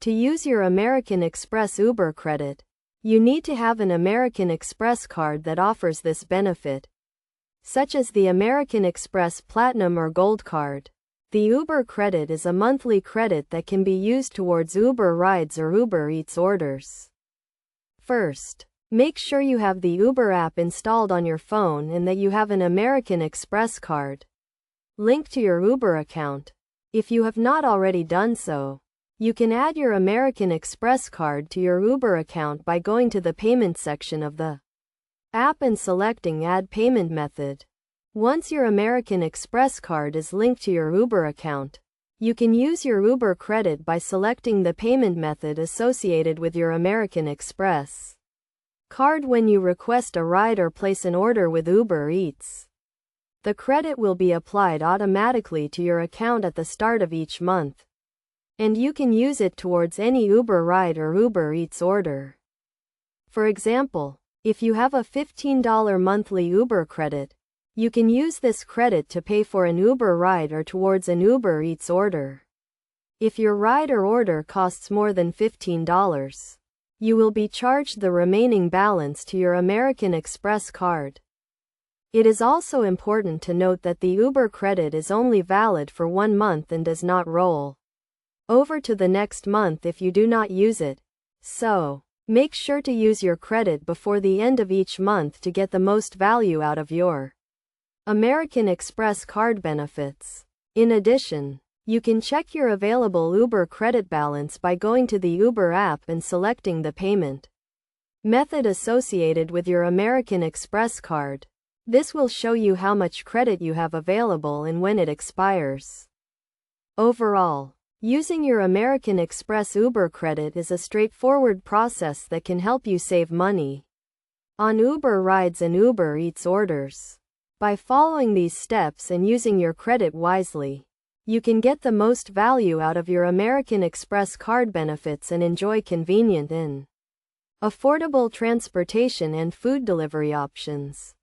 To use your American Express Uber credit, you need to have an American Express card that offers this benefit, such as the American Express Platinum or Gold card. The Uber credit is a monthly credit that can be used towards Uber rides or Uber Eats orders. First, make sure you have the Uber app installed on your phone and that you have an American Express card linked to your Uber account. If you have not already done so, you can add your American Express card to your Uber account by going to the payment section of the app and selecting Add Payment Method. Once your American Express card is linked to your Uber account, you can use your Uber credit by selecting the payment method associated with your American Express card when you request a ride or place an order with Uber Eats. The credit will be applied automatically to your account at the start of each month, and you can use it towards any Uber ride or Uber Eats order. For example, if you have a $15 monthly Uber credit, you can use this credit to pay for an Uber ride or towards an Uber Eats order. If your ride or order costs more than $15, you will be charged the remaining balance to your American Express card. It is also important to note that the Uber credit is only valid for 1 month and does not roll over to the next month if you do not use it. So, make sure to use your credit before the end of each month to get the most value out of your American Express card benefits. In addition, you can check your available Uber credit balance by going to the Uber app and selecting the payment method associated with your American Express card. This will show you how much credit you have available and when it expires. Overall, using your American Express Uber credit is a straightforward process that can help you save money on Uber rides and Uber Eats orders. By following these steps and using your credit wisely, you can get the most value out of your American Express card benefits and enjoy convenient and affordable transportation and food delivery options.